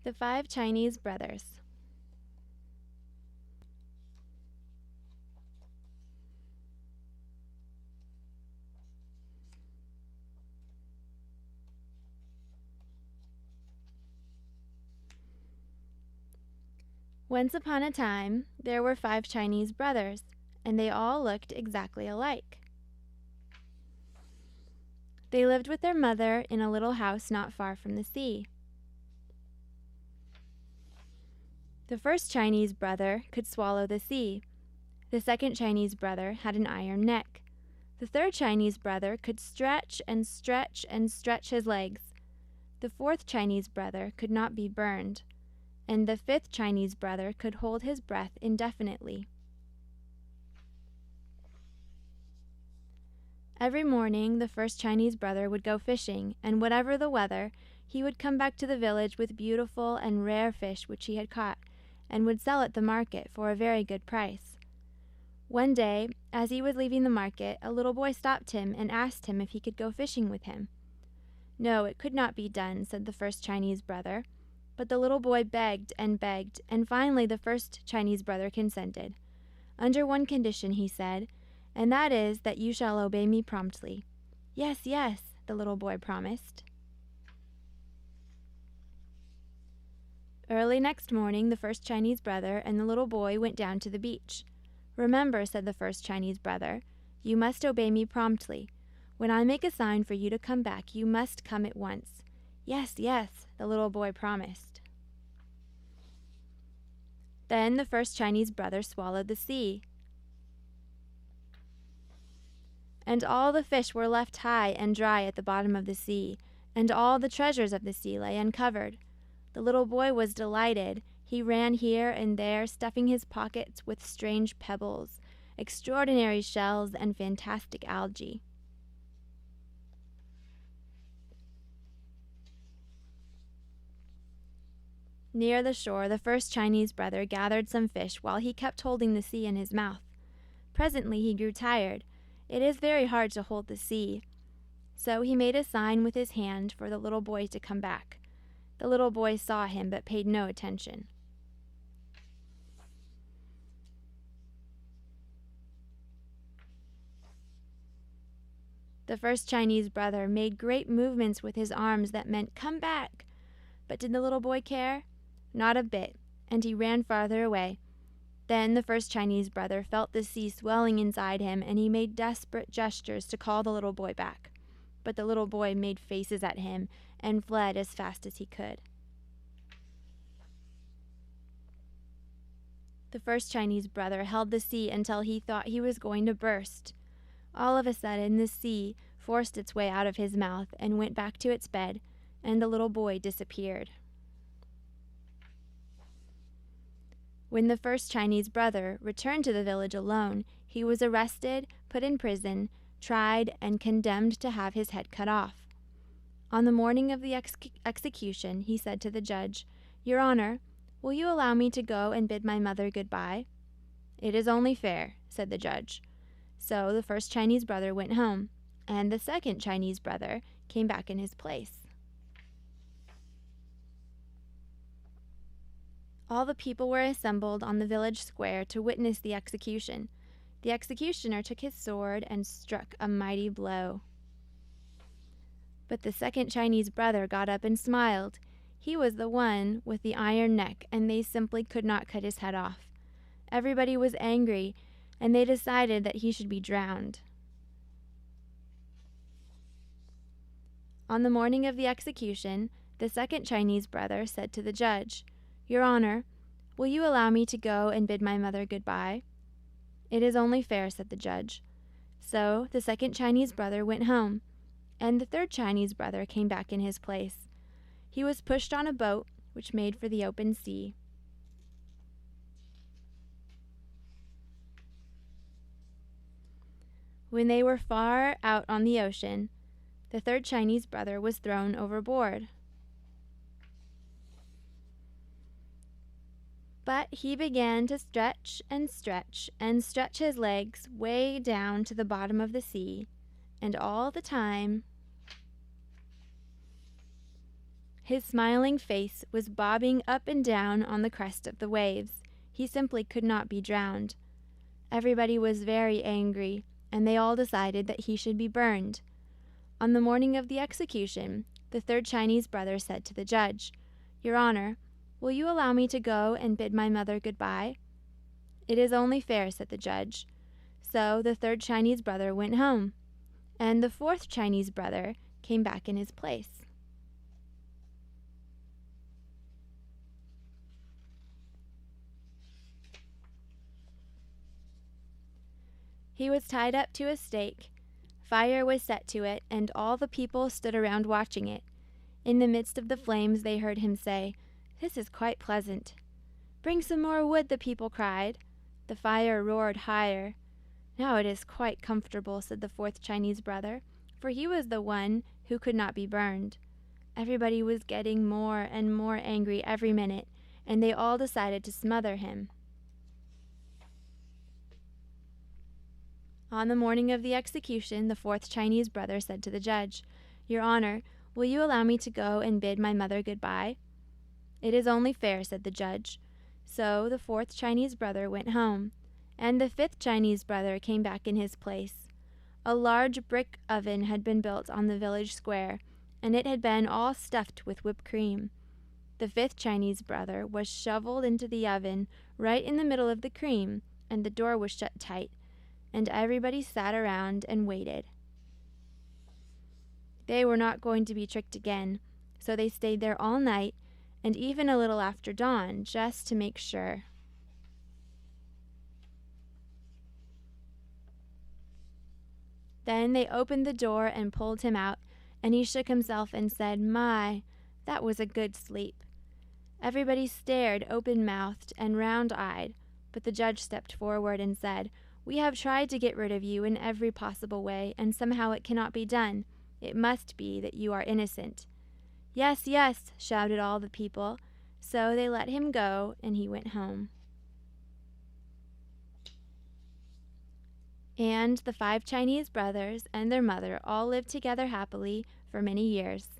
The Five Chinese Brothers. Once upon a time, there were 5 Chinese brothers, and they all looked exactly alike. They lived with their mother in a little house not far from the sea. The first Chinese brother could swallow the sea. The second Chinese brother had an iron neck. The third Chinese brother could stretch and stretch and stretch his legs. The fourth Chinese brother could not be burned. And the fifth Chinese brother could hold his breath indefinitely. Every morning, the first Chinese brother would go fishing, and whatever the weather, he would come back to the village with beautiful and rare fish which he had caught, and would sell at the market for a very good price. One day, as he was leaving the market, a little boy stopped him and asked him if he could go fishing with him. No, it could not be done, said the first Chinese brother. But the little boy begged, and finally the first Chinese brother consented. Under one condition, he said, and that is that you shall obey me promptly. Yes, yes, the little boy promised. Early next morning, the first Chinese brother and the little boy went down to the beach. Remember, said the first Chinese brother, you must obey me promptly. When I make a sign for you to come back, you must come at once. Yes, yes, the little boy promised. Then the first Chinese brother swallowed the sea. And all the fish were left high and dry at the bottom of the sea, and all the treasures of the sea lay uncovered. The little boy was delighted. He ran here and there, stuffing his pockets with strange pebbles, extraordinary shells, and fantastic algae. Near the shore, the first Chinese brother gathered some fish while he kept holding the sea in his mouth. Presently he grew tired. It is very hard to hold the sea. So he made a sign with his hand for the little boy to come back. The little boy saw him but paid no attention. The first Chinese brother made great movements with his arms that meant, "Come back!" But did the little boy care? Not a bit, and he ran farther away. Then the first Chinese brother felt the sea swelling inside him, and he made desperate gestures to call the little boy back. But the little boy made faces at him and fled as fast as he could. The first Chinese brother held the sea until he thought he was going to burst. All of a sudden, the sea forced its way out of his mouth and went back to its bed, and the little boy disappeared. When the first Chinese brother returned to the village alone, he was arrested, put in prison, tried, and condemned to have his head cut off. On the morning of the execution, he said to the judge, "Your Honor, will you allow me to go and bid my mother goodbye?" "It is only fair," said the judge. So the first Chinese brother went home, and the second Chinese brother came back in his place. All the people were assembled on the village square to witness the execution. The executioner took his sword and struck a mighty blow. But the second Chinese brother got up and smiled. He was the one with the iron neck, and they simply could not cut his head off. Everybody was angry, and they decided that he should be drowned. On the morning of the execution, the second Chinese brother said to the judge, "Your Honor, will you allow me to go and bid my mother goodbye?" "It is only fair," said the judge. So the second Chinese brother went home, and the third Chinese brother came back in his place. He was pushed on a boat, which made for the open sea. When they were far out on the ocean, the third Chinese brother was thrown overboard. But he began to stretch and stretch and stretch his legs way down to the bottom of the sea, and all the time His smiling face was bobbing up and down on the crest of the waves. He simply could not be drowned. Everybody was very angry, and they all decided that he should be burned. On the morning of the execution, the third Chinese brother said to the judge, "Your Honor, will you allow me to go and bid my mother goodbye?" "It is only fair," said the judge. So the third Chinese brother went home, and the fourth Chinese brother came back in his place. He was tied up to a stake. Fire was set to it, and all the people stood around watching it. In the midst of the flames they heard him say, "This is quite pleasant." "Bring some more wood," the people cried. The fire roared higher. "Now it is quite comfortable," said the fourth Chinese brother, for he was the one who could not be burned. Everybody was getting more and more angry every minute, and they all decided to smother him. On the morning of the execution, the fourth Chinese brother said to the judge, "Your Honor, will you allow me to go and bid my mother goodbye?" "It is only fair," said the judge. So the fourth Chinese brother went home, and the fifth Chinese brother came back in his place. A large brick oven had been built on the village square, and it had been all stuffed with whipped cream. The fifth Chinese brother was shoveled into the oven right in the middle of the cream, and the door was shut tight, and everybody sat around and waited. They were not going to be tricked again, so they stayed there all night, and even a little after dawn, just to make sure. Then they opened the door and pulled him out, and he shook himself and said, "My, that was a good sleep." Everybody stared open-mouthed and round-eyed, but the judge stepped forward and said, "We have tried to get rid of you in every possible way, and somehow it cannot be done. It must be that you are innocent." "Yes, yes," shouted all the people. So they let him go, and he went home. And the 5 Chinese brothers and their mother all lived together happily for many years.